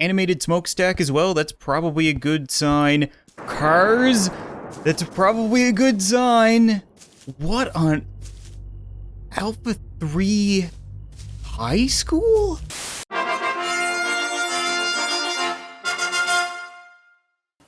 Animated smokestack as well, that's probably a good sign. Cars, that's probably a good sign. What on Alpha 3 High School?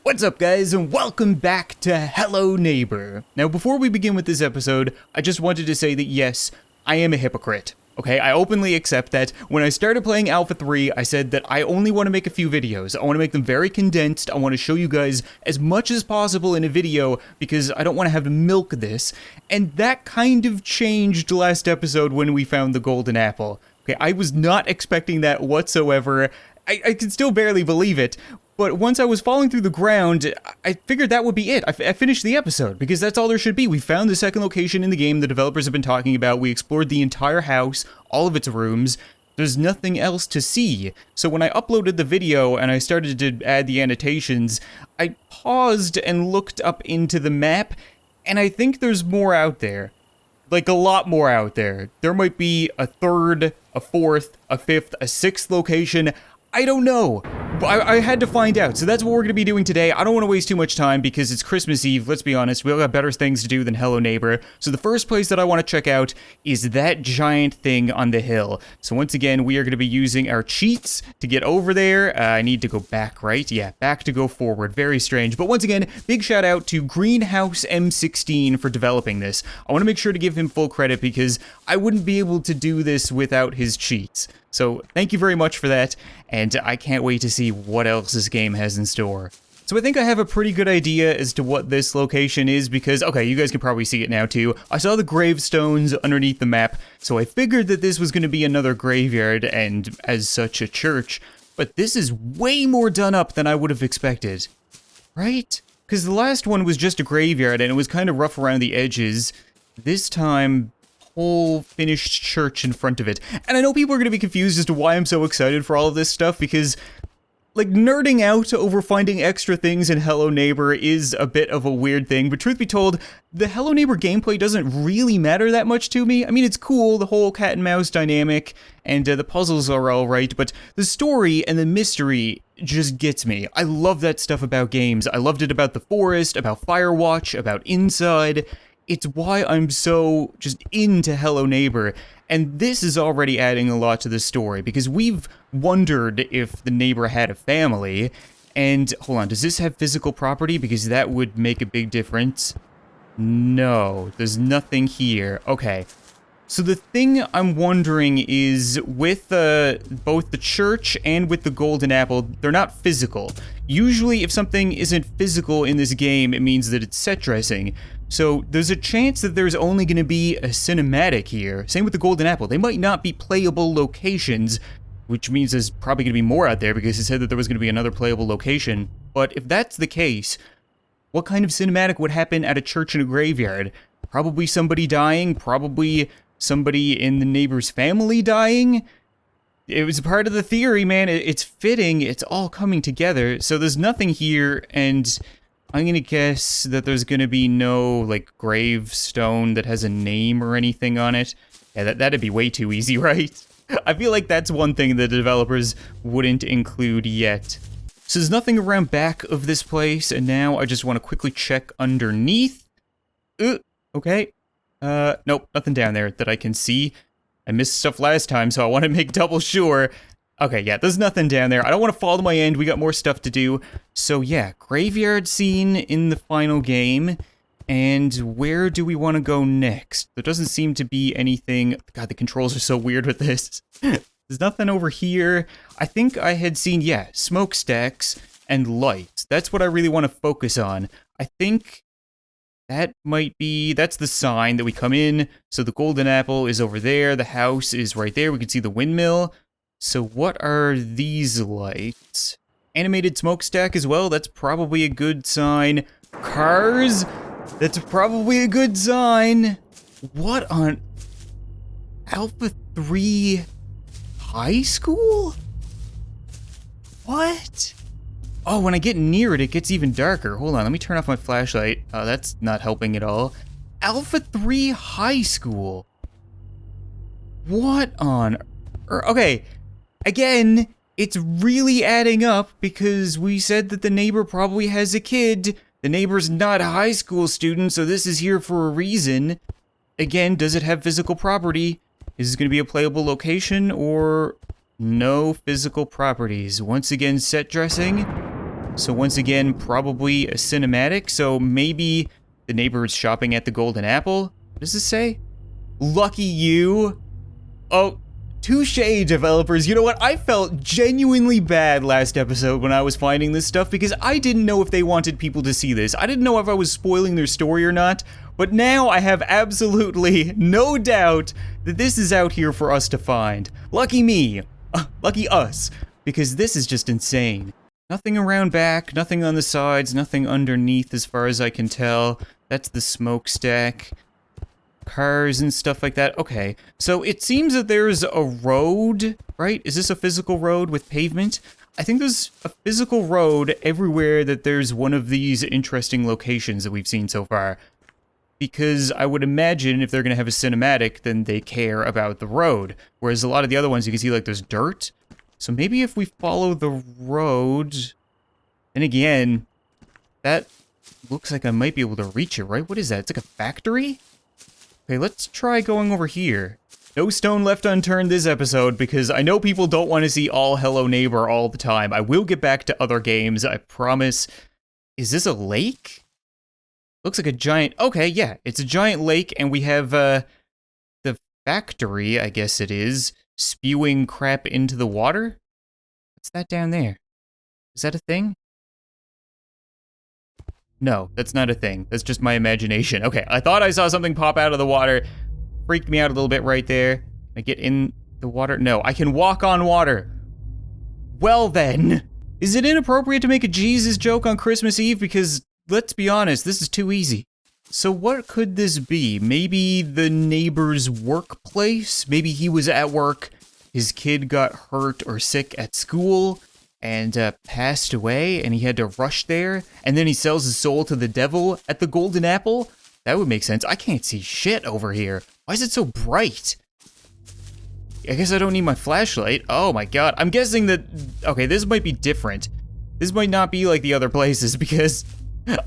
What's up guys, and welcome back to Hello Neighbor. Now before we begin with this episode, I just wanted to say that yes, I am a hypocrite. Okay, I openly accept that. When I started playing Alpha 3, I said that I only want to make a few videos. I want to make them very condensed. I want to show you guys as much as possible in a video because I don't want to have to milk this. And that kind of changed last episode when we found the golden apple. Okay, I was not expecting that whatsoever. I can still barely believe it. But once I was falling through the ground, I figured that would be it. I finished the episode, because that's all there should be. We found the second location in the game the developers have been talking about. We explored the entire house, all of its rooms. There's nothing else to see. So when I uploaded the video and I started to add the annotations, I paused and looked up into the map, and I think there's more out there. Like, a lot more out there. There might be a third, a fourth, a fifth, a sixth location. I don't know. I had to find out, so that's what we're going to be doing today. I don't want to waste too much time because it's Christmas Eve, let's be honest. We all got better things to do than Hello Neighbor. So the first place that I want to check out is that giant thing on the hill. So once again, we are going to be using our cheats to get over there. I need to go back, right? Yeah, back to go forward. Very strange. But once again, big shout out to Greenhouse M16 for developing this. I want to make sure to give him full credit because I wouldn't be able to do this without his cheats. So thank you very much for that, and I can't wait to see what else this game has in store. So I think I have a pretty good idea as to what this location is because, okay, you guys can probably see it now too. I saw the gravestones underneath the map, so I figured that this was going to be another graveyard and as such a church, but this is way more done up than I would have expected. Right? Because the last one was just a graveyard and it was kind of rough around the edges. This time, whole finished church in front of it. And I know people are going to be confused as to why I'm so excited for all of this stuff because, like, nerding out over finding extra things in Hello Neighbor is a bit of a weird thing, but truth be told, the Hello Neighbor gameplay doesn't really matter that much to me. I mean, it's cool, the whole cat and mouse dynamic, and the puzzles are alright, but the story and the mystery just gets me. I love that stuff about games. I loved it about The Forest, about Firewatch, about Inside. It's why I'm so just into Hello Neighbor, and this is already adding a lot to the story, because we've wondered if the neighbor had a family, and hold on, does this have physical property? Because that would make a big difference. No, there's nothing here. Okay. So the thing I'm wondering is, with both the church and with the golden apple, they're not physical. Usually if something isn't physical in this game, it means that it's set dressing. So there's a chance that there's only going to be a cinematic here. Same with the golden apple. They might not be playable locations, which means there's probably going to be more out there because it said that there was going to be another playable location. But if that's the case, what kind of cinematic would happen at a church and a graveyard? Probably somebody dying, probably somebody in the neighbor's family dying. It was part of the theory, man. It's fitting. It's all coming together. So there's nothing here, and I'm gonna guess that there's gonna be no, like, gravestone that has a name or anything on it. Yeah, that'd be way too easy, right? I feel like that's one thing the developers wouldn't include yet. So there's nothing around back of this place, and now I just want to quickly check underneath. Okay. Nope, nothing down there that I can see. I missed stuff last time, so I want to make double sure. Okay, yeah, there's nothing down there. I don't want to fall to my end. We got more stuff to do. So yeah, graveyard scene in the final game. And where do we want to go next? There doesn't seem to be anything. God, the controls are so weird with this. There's nothing over here. I think I had seen, yeah, smokestacks and lights. That's what I really want to focus on. I think that might be, that's the sign that we come in. So the golden apple is over there. The house is right there. We can see the windmill. So what are these lights? Animated smokestack as well, that's probably a good sign. Cars, that's probably a good sign. What on Alpha 3 High School? What? Oh, when I get near it, it gets even darker. Hold on, let me turn off my flashlight. That's not helping at all. Alpha 3 High School. What on... Okay, again, it's really adding up because we said that the neighbor probably has a kid. The neighbor's not a high school student, so this is here for a reason. Again, does it have physical property? Is this going to be a playable location or no physical properties? Once again, set dressing. So once again, probably a cinematic. So maybe the neighbor is shopping at the Golden Apple. What does this say? Lucky you. Oh, touche, developers. You know what? I felt genuinely bad last episode when I was finding this stuff because I didn't know if they wanted people to see this. I didn't know if I was spoiling their story or not, but now I have absolutely no doubt that this is out here for us to find. Lucky me. Lucky us. Because this is just insane. Nothing around back, nothing on the sides, nothing underneath as far as I can tell. That's the smokestack. Cars and stuff like that. Okay, so it seems that there's a road, right? Is this a physical road with pavement? I think there's a physical road everywhere that there's one of these interesting locations that we've seen so far. Because I would imagine if they're going to have a cinematic, then they care about the road. Whereas a lot of the other ones, you can see like there's dirt. So maybe if we follow the road, and again, that looks like I might be able to reach it, right? What is that? It's like a factory? Okay, let's try going over here. No stone left unturned this episode because I know people don't want to see all Hello Neighbor all the time. I will get back to other games, I promise. Is this a lake? Looks like a giant... Okay, yeah, it's a giant lake and we have the factory, I guess it is, spewing crap into the water? What's that down there? Is that a thing? No, that's not a thing. That's just my imagination. Okay, I thought I saw something pop out of the water. Freaked me out a little bit right there. Can I get in the water? No, I can walk on water. Well then, is it inappropriate to make a Jesus joke on Christmas Eve? Because, let's be honest, this is too easy. So what could this be? Maybe the neighbor's workplace? Maybe he was at work, his kid got hurt or sick at school, and passed away, and he had to rush there, and then he sells his soul to the devil at the Golden Apple? That would make sense. I can't see shit over here. Why is it so bright? I guess I don't need my flashlight. Oh my god. I'm guessing that... Okay, this might be different. This might not be like the other places, because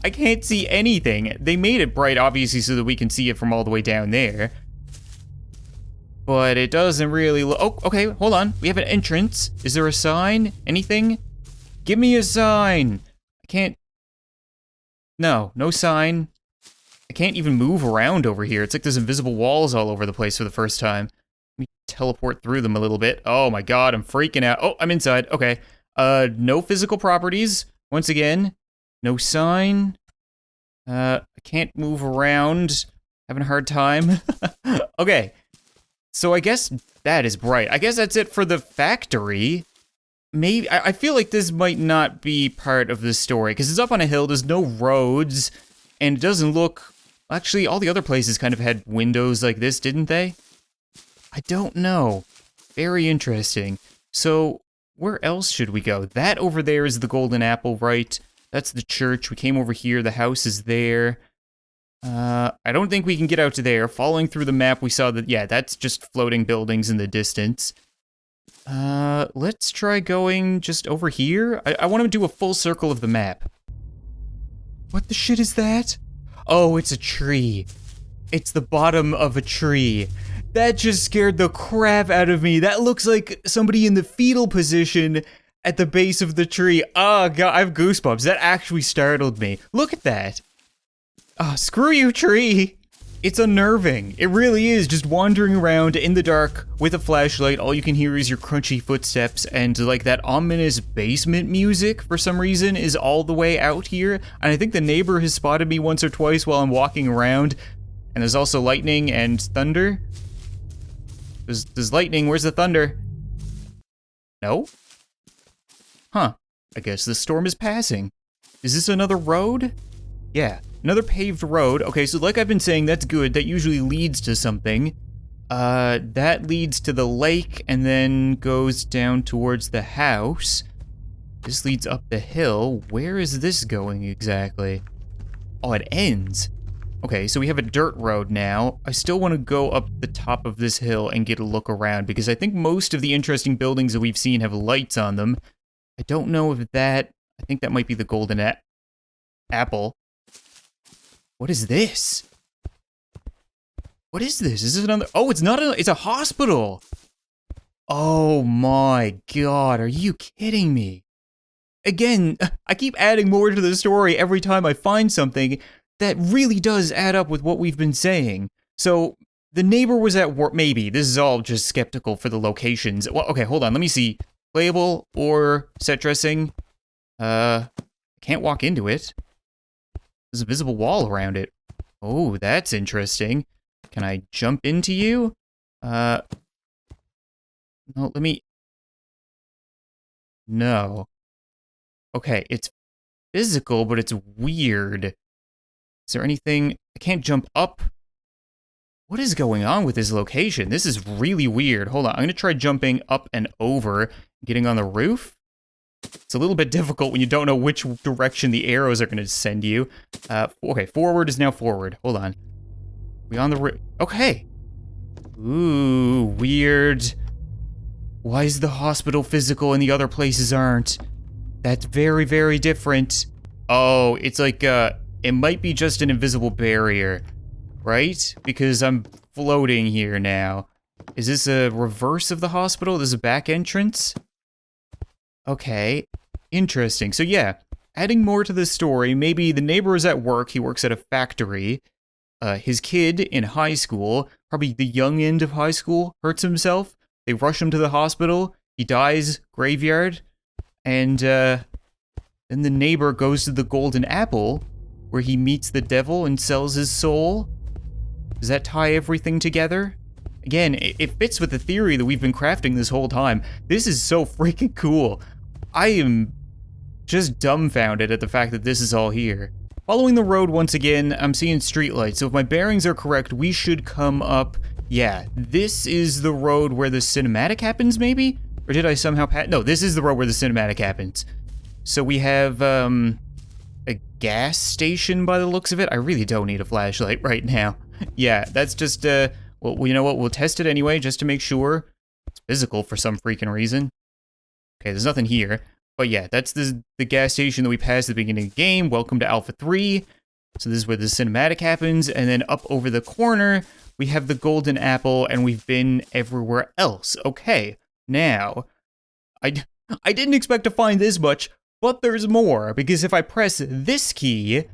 I can't see anything. They made it bright, obviously, so that we can see it from all the way down there. But it doesn't really look... Oh, okay, hold on. We have an entrance. Is there a sign? Anything? Give me a sign. I can't... No, no sign. I can't even move around over here. It's like there's invisible walls all over the place for the first time. Let me teleport through them a little bit. Oh my god, I'm freaking out. Oh, I'm inside. Okay. No physical properties. Once again, no sign. I can't move around. Having a hard time. Okay. So I guess that is bright. I guess that's it for the factory. Maybe, I feel like this might not be part of the story, because it's up on a hill, there's no roads, and it doesn't look... Actually, all the other places kind of had windows like this, didn't they? I don't know. Very interesting. So, where else should we go? That over there is the Golden Apple, right? That's the church. We came over here, the house is there. I don't think we can get out to there. Following through the map, we saw that, yeah, that's just floating buildings in the distance. Let's try going just over here. I want to do a full circle of the map. What the shit is that? Oh, it's a tree. It's the bottom of a tree. That just scared the crap out of me. That looks like somebody in the fetal position at the base of the tree. Oh, God, I have goosebumps. That actually startled me. Look at that. Oh, screw you, tree. It's unnerving. It really is, just wandering around in the dark with a flashlight. All you can hear is your crunchy footsteps, and like that ominous basement music for some reason is all the way out here. And I think the neighbor has spotted me once or twice while I'm walking around. And there's also lightning and thunder. There's lightning, where's the thunder? No? Huh. I guess the storm is passing. Is this another road? Yeah. Another paved road. Okay, so like I've been saying, that's good. That usually leads to something. That leads to the lake and then goes down towards the house. This leads up the hill. Where is this going exactly? Oh, it ends. Okay, so we have a dirt road now. I still want to go up the top of this hill and get a look around because I think most of the interesting buildings that we've seen have lights on them. I don't know if that... I think that might be the golden apple. What is this? What is this? Is this another... Oh, it's not a... It's a hospital! Oh my god, are you kidding me? Again, I keep adding more to the story every time I find something that really does add up with what we've been saying. So, the neighbor was at work... Maybe. This is all just skeptical for the locations. Well, okay, hold on. Let me see. Playable or set dressing? I can't walk into it. There's a visible wall around it. Oh, that's interesting. Can I jump into you? No, let me... No. Okay, it's physical, but it's weird. Is there anything... I can't jump up? What is going on with this location? This is really weird. Hold on, I'm gonna try jumping up and over, getting on the roof. It's a little bit difficult when you don't know which direction the arrows are gonna send you. Okay, forward is now forward. Hold on. We on the roof? Okay. Ooh, weird. Why is the hospital physical and the other places aren't? That's very, very different. Oh, it's like, it might be just an invisible barrier, right? Because I'm floating here now. Is this a reverse of the hospital? This is a back entrance? Okay, interesting. So yeah, adding more to the story, maybe the neighbor is at work, he works at a factory. His kid in high school, probably the young end of high school, hurts himself. They rush him to the hospital, he dies, graveyard, and then the neighbor goes to the Golden Apple, where he meets the devil and sells his soul. Does that tie everything together? Again, it fits with the theory that we've been crafting this whole time. This is so freaking cool. I am just dumbfounded at the fact that this is all here. Following the road once again, I'm seeing streetlights, so if my bearings are correct, we should come up... Yeah, this is the road where the cinematic happens, maybe? Or did I somehow no, this is the road where the cinematic happens. So we have, a gas station by the looks of it. I really don't need a flashlight right now. Yeah, that's just, well, you know what? We'll test it anyway, just to make sure. It's physical for some freaking reason. Okay, there's nothing here. But yeah, that's the gas station that we passed at the beginning of the game. Welcome to Alpha 3. So this is where the cinematic happens. And then up over the corner, we have the Golden Apple, and we've been everywhere else. Okay, now, I didn't expect to find this much, but there's more. Because if I press this key,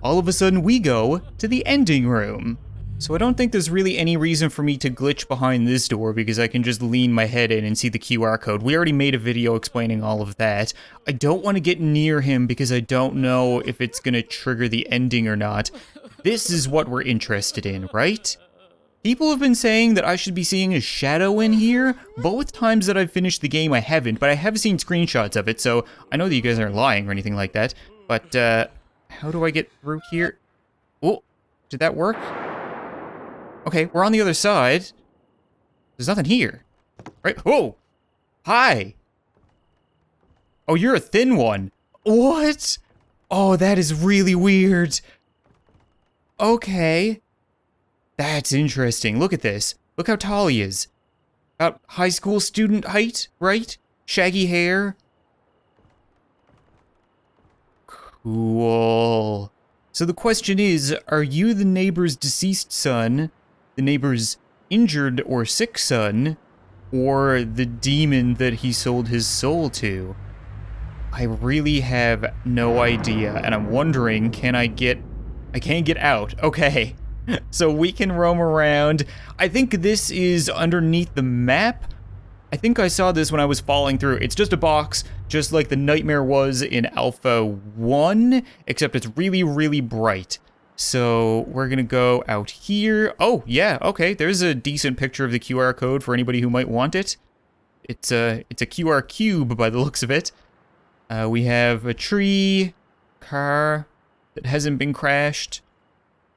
all of a sudden we go to the ending room. So I don't think there's really any reason for me to glitch behind this door because I can just lean my head in and see the QR code. We already made a video explaining all of that. I don't want to get near him because I don't know if it's going to trigger the ending or not. This is what we're interested in, right? People have been saying that I should be seeing a shadow in here. Both times that I've finished the game, I haven't, but I have seen screenshots of it, so I know that you guys aren't lying or anything like that. But, how do I get through here? Oh, did that work? Okay, we're on the other side. There's nothing here. Right? Oh! Hi! Oh, you're a thin one. What? Oh, that is really weird. Okay. That's interesting. Look at this. Look how tall he is. About high school student height, right? Shaggy hair. Cool. So the question is, are you the neighbor's deceased son, the neighbor's injured or sick son, or the demon that he sold his soul to? I really have no idea, and I'm wondering, I can't get out. Okay, so we can roam around. I think this is underneath the map. I think I saw this when I was falling through. It's just a box, just like the nightmare was in Alpha 1, except it's really, really bright. So we're gonna go out here. Oh, yeah, okay, there's a decent picture of the QR code for anybody who might want it. It's a QR cube by the looks of it. We have a tree, car that hasn't been crashed.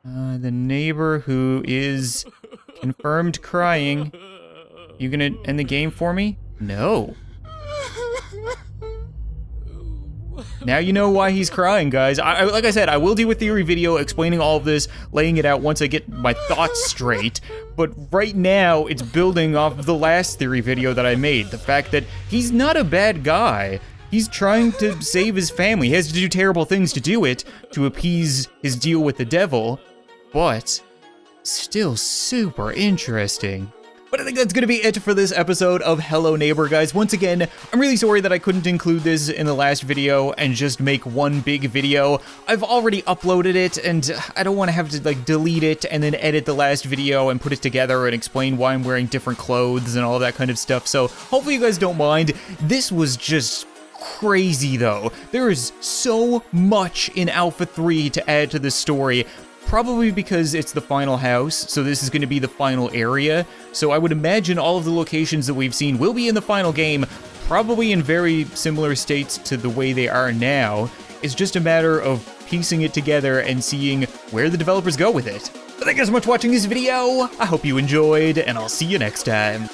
The neighbor who is confirmed crying. You gonna end the game for me? No. Now you know why he's crying, guys. Like I said, I will do a theory video explaining all of this, laying it out once I get my thoughts straight. But right now, it's building off of the last theory video that I made. The fact that he's not a bad guy. He's trying to save his family. He has to do terrible things to do it, to appease his deal with the devil. But still super interesting. But I think that's gonna be it for this episode of Hello Neighbor, guys. Once again, I'm really sorry that I couldn't include this in the last video and just make one big video. I've already uploaded it, and I don't want to have to like delete it and then edit the last video and put it together and explain why I'm wearing different clothes and all that kind of stuff. So hopefully you guys don't mind. This was just crazy though. There is so much in Alpha 3 to add to this story. Probably because it's the final house, so this is going to be the final area. So I would imagine all of the locations that we've seen will be in the final game, probably in very similar states to the way they are now. It's just a matter of piecing it together and seeing where the developers go with it. But thank you so much for watching this video. I hope you enjoyed, and I'll see you next time.